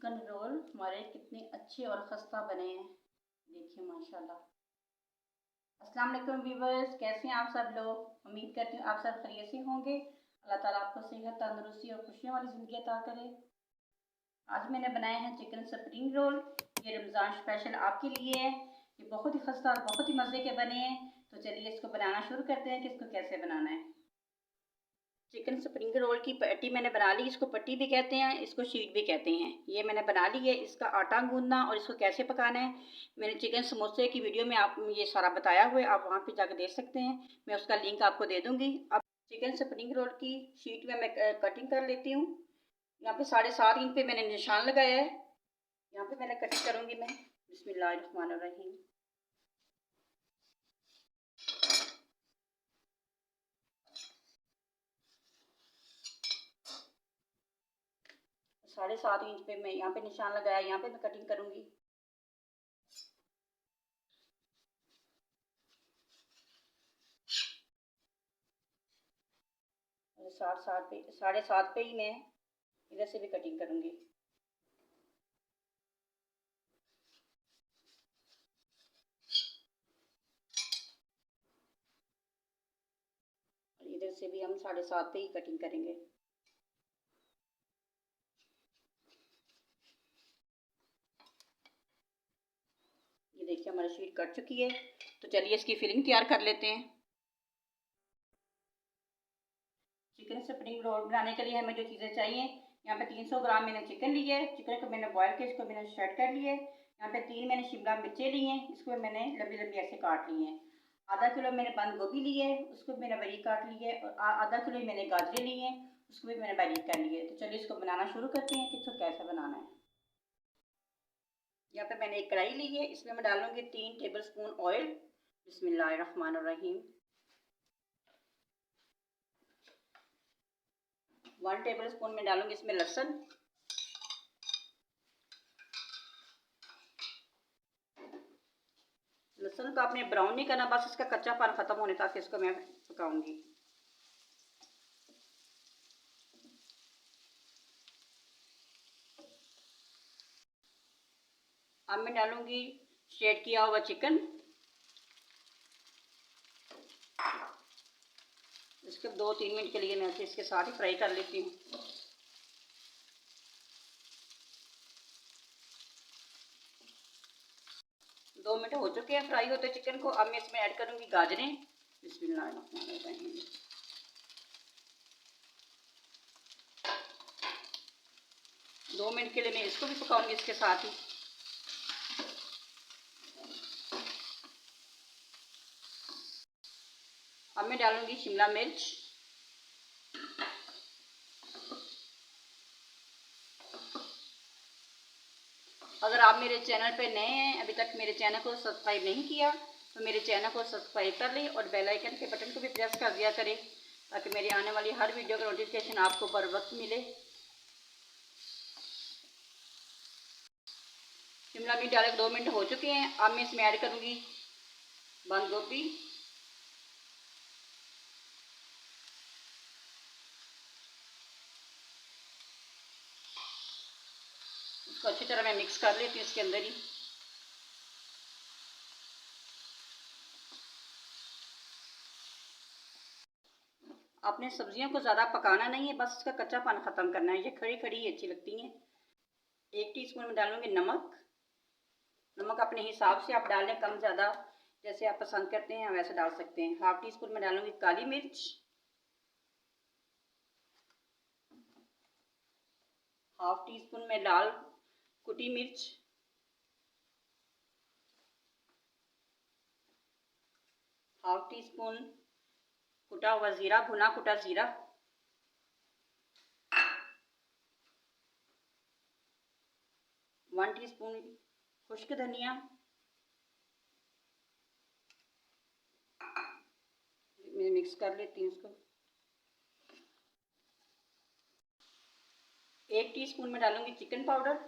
Chicken roll हमारे कितने अच्छे और खस्ता बने हैं। देखिए माशाल्लाह। अस्सलाम वालेकुम व्यूवर्स, कैसे हैं आप सब लोग। उम्मीद करती हूँ आप सब खैरियत से होंगे। अल्लाह ताला आपको सेहत, तंदुरुस्ती और खुशियों वाली ज़िंदगी अता करे। आज मैंने बनाए हैं चिकन स्प्रिंग रोल। ये रमज़ान स्पेशल आपके लिए है। ये बहुत ही खस्ता और बहुत ही मज़े के बने हैं। तो चलिए इसको बनाना शुरू करते हैं कि इसको कैसे बनाना है। चिकन स्प्रिंग रोल की पट्टी मैंने बना ली। इसको पट्टी भी कहते हैं, इसको शीट भी कहते हैं। ये मैंने बना ली है। इसका आटा गूंदना और इसको कैसे पकाना है मैंने चिकन समोसे की वीडियो में आप ये सारा बताया हुआ है, आप वहाँ पे जाकर देख सकते हैं। मैं उसका लिंक आपको दे दूँगी। अब चिकन स्प्रिंग रोल की शीट में मैं कटिंग कर लेती हूँ। यहाँ पे 7.5 इंच पे मैंने निशान लगाया है। यहाँ पे मैंने कटिंग करूँगी मैं। बिस्मिल्लाहिर्रहमानिर्रहीम। 7.5 इंच पे मैं यहाँ पे निशान लगाया, यहाँ पे मैं कटिंग करूँगी। साढ़े सात पे ही मैं इधर से भी कटिंग करूँगी। इधर से भी हम 7.5 पे ही कटिंग करेंगे। ये देखिए हमारी शीट कट चुकी है। तो चलिए इसकी फिलिंग तैयार कर लेते हैं। चिकन स्प्रिंग रोल बनाने के लिए हमें जो चीज़ें चाहिए, यहाँ पे 300 ग्राम मैंने चिकन लिया है। चिकन को मैंने बॉयल किया, इसको मैंने शेड कर लिया है। यहाँ पे 3 मैंने शिमला मिर्चें ली हैं, इसको मैंने लंबी लंबी ऐसे काट ली हैं। आधा किलो मैंने बंद गोभी ली है, उसको मैंने बारीक काट ली है। और आधा किलो मैंने गाजरें ली हैं, उसको भी मैंने बारीक कर लिया है। तो चलिए इसको बनाना शुरू करते हैं कि इसको कैसे बनाना है। यहाँ पे मैंने एक कढ़ाई ली है, इसमें मैं डालूंगी 3 टेबल स्पून ऑयल। बिस्मिल्लाहिर्रहमानिर्रहीम। 1 टेबल स्पून में डालूंगी इसमें लहसुन। लहसुन को आपने ब्राउन नहीं करना, बस इसका कच्चापन खत्म होने तक इसको मैं पकाऊंगी। अब मैं डालूंगी शेड किया हुआ चिकन। इसके 2-3 मिनट के लिए मैं इसके साथ ही फ्राई कर लेती हूँ। दो मिनट हो चुके हैं फ्राई होते चिकन को। अब मैं इसमें ऐड करूंगी गाजरें। बिस्मिल्लाहिर्रहमानिर्रहीम। 2 मिनट के लिए मैं इसको भी पकाऊंगी इसके साथ ही। अब मैं डालूंगी शिमला मिर्च। अगर आप मेरे चैनल पे नए हैं, अभी तक मेरे चैनल को सब्सक्राइब नहीं किया, तो मेरे चैनल को सब्सक्राइब कर लें और बेल आइकन के बटन को भी प्रेस कर दिया करें, ताकि मेरी आने वाली हर वीडियो का नोटिफिकेशन आपको बर वक्त मिले। शिमला मिर्च डाले 2 मिनट हो चुके हैं। अब मैं इसमें ऐड करूँगी बंद गोभी। इसको अच्छी तरह मैं मिक्स कर लेती हूँ इसके अंदर ही। आपने सब्जियों को ज़्यादा पकाना नहीं है, बस इसका कच्चापन ख़त्म करना है। ये खड़ी खड़ी ही अच्छी लगती हैं। 1 टीस्पून में डालूंगी नमक। नमक अपने हिसाब से आप डालें, कम ज़्यादा जैसे आप पसंद करते हैं वैसे डाल सकते हैं। 1/2 टीस्पून में डालूंगी काली मिर्च। 1/2 टीस्पून में लाल कुटी मिर्च। 1/2 टीस्पून कुटा हुआ ज़ीरा, भुना कुटा ज़ीरा। 1 टीस्पून खुश्क धनिया। मैं मिक्स कर लेती हूँ इसको। 1 टीस्पून में डालूंगी चिकन पाउडर।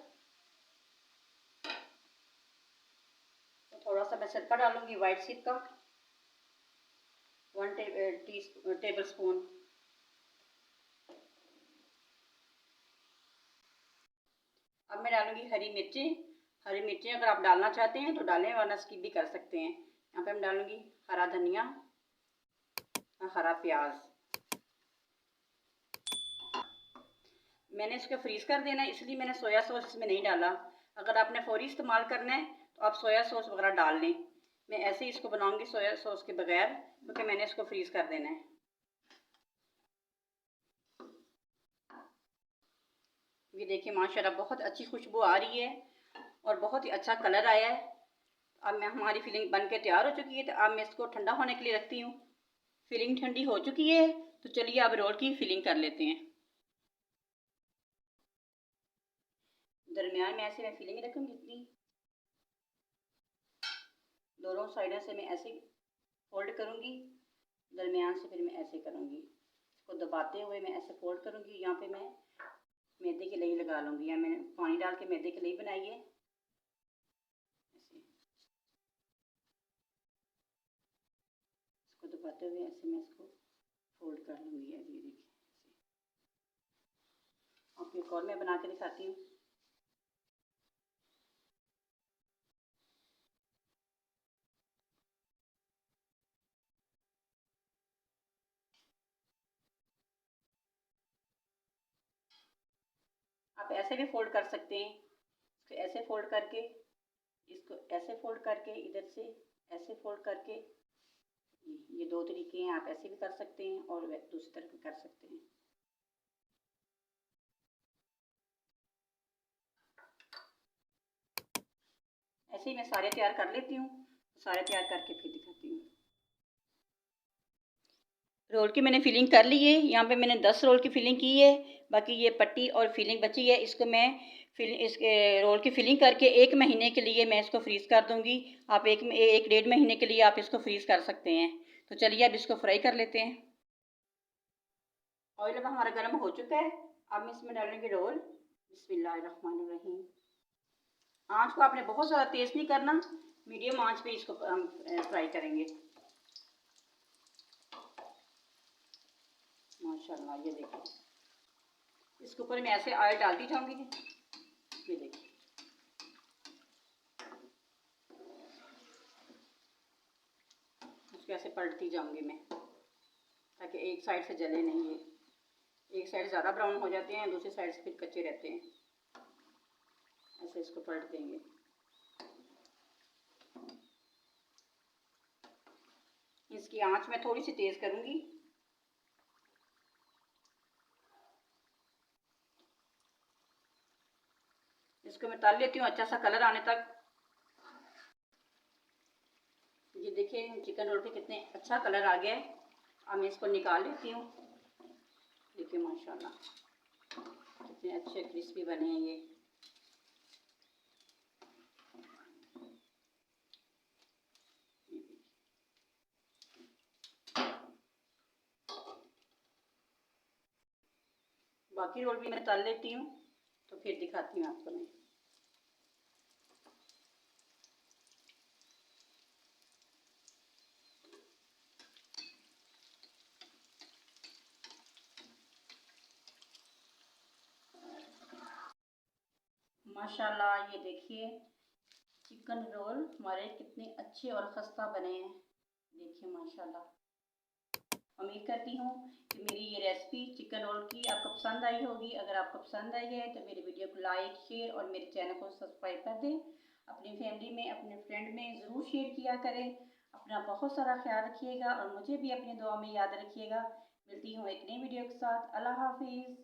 तो थोड़ा सा मैं सिरका डालूंगी, वाइट सिरका 1 टेबल स्पून। अब मैं डालूँगी हरी मिर्चें। हरी मिर्चें अगर आप डालना चाहते हैं तो डालें, वरना स्किप भी कर सकते हैं। यहाँ पे हम डालूँगी हरा धनिया और हरा प्याज। मैंने इसको फ्रीज़ कर देना है, इसलिए मैंने सोया सॉस इसमें नहीं डाला। अगर आपने फौरी इस्तेमाल करना है तो आप सोया सॉस वगैरह डाल लें। मैं ऐसे ही इसको बनाऊँगी सोया सॉस के बगैर, क्योंकि मैंने इसको फ्रीज़ कर देना है। ये देखिए माशाल्लाह बहुत अच्छी खुशबू आ रही है और बहुत ही अच्छा कलर आया है। अब मैं हमारी फिलिंग बन के तैयार हो चुकी है, तो अब मैं इसको ठंडा होने के लिए रखती हूँ। फिलिंग ठंडी हो चुकी है, तो चलिए अब रोल की फिलिंग कर लेते हैं। दरमियान में ऐसे मैं फिलिंग रखूँगी इतनी, दोनों साइडों से मैं ऐसे फोल्ड करूँगी, दरमियान से फिर मैं ऐसे करूँगी। इसको दबाते हुए मैं ऐसे फोल्ड करूँगी। यहाँ पे मैं मैदे की लई लगा लूँगी, या मैंने पानी डाल के मैदे की लई बनाई है। ऐसे इसको दबाते हुए ऐसे मैं इसको फोल्ड कर लूँगी। अब ये देखिए आपको एक और मैं बना के दिखाती हूँ। आप ऐसे भी फोल्ड कर सकते हैं। इसको ऐसे फोल्ड करके, इसको ऐसे फोल्ड करके, इधर से ऐसे फोल्ड करके, ये दो तरीके हैं। आप ऐसे भी कर सकते हैं और दूसरी तरफ भी कर सकते हैं। ऐसे ही मैं सारे तैयार कर लेती हूँ। सारे तैयार करके फिर दिखाती हूँ। रोल की मैंने फिलिंग कर ली है। यहाँ पे मैंने 10 रोल की फिलिंग की है। बाकी ये पट्टी और फिलिंग बची है, इसको मैं इसके रोल की फिलिंग करके 1 महीने के लिए मैं इसको फ्रीज़ कर दूँगी। आप एक डेढ़ महीने के लिए आप इसको फ्रीज़ कर सकते हैं। तो चलिए अब इसको फ्राई कर लेते हैं। ऑयल अब हमारा गर्म हो चुका है। अब मैं इसमें डालूँगी रोल। बिस्मिल्लाहिर्रहमानिर्रहीम। आँच को आपने बहुत ज़्यादा तेज़ नहीं करना, मीडियम आँच पे इसको हम फ्राई करेंगे। माशाल्लाह ये देखिए, इसके ऊपर मैं ऐसे ऑयल डालती जाऊंगी। ये देखिए इसको ऐसे पलटती जाऊंगी मैं, ताकि एक साइड से जले नहीं। ये एक साइड ज़्यादा ब्राउन हो जाते हैं, दूसरी साइड से फिर कच्चे रहते हैं। ऐसे इसको पलट देंगे। इसकी आंच मैं थोड़ी सी तेज़ करूंगी। इसको मैं तल लेती हूँ अच्छा सा कलर आने तक। ये देखिए चिकन रोल पे कितने अच्छा कलर आ गया है। अब मैं इसको निकाल लेती हूँ। देखिए माशाल्लाह कितने अच्छे क्रिस्पी बने हैं ये। बाकी रोल भी मैं तल लेती हूँ, तो फिर दिखाती हूँ आपको मैं। माशाल्लाह ये देखिए चिकन रोल हमारे कितने अच्छे और खस्ता बने हैं। देखिए माशाल्लाह। उम्मीद करती हूँ कि मेरी ये रेसिपी चिकन रोल की आपको पसंद आई होगी। अगर आपको पसंद आई है तो मेरे वीडियो को लाइक, शेयर और मेरे चैनल को सब्सक्राइब कर दें। अपनी फैमिली में, अपने फ्रेंड में ज़रूर शेयर किया करें। अपना बहुत सारा ख्याल रखिएगा और मुझे भी अपनी दुआ में याद रखिएगा। मिलती हूँ एक नई वीडियो के साथ। अल्लाह हाफिज़।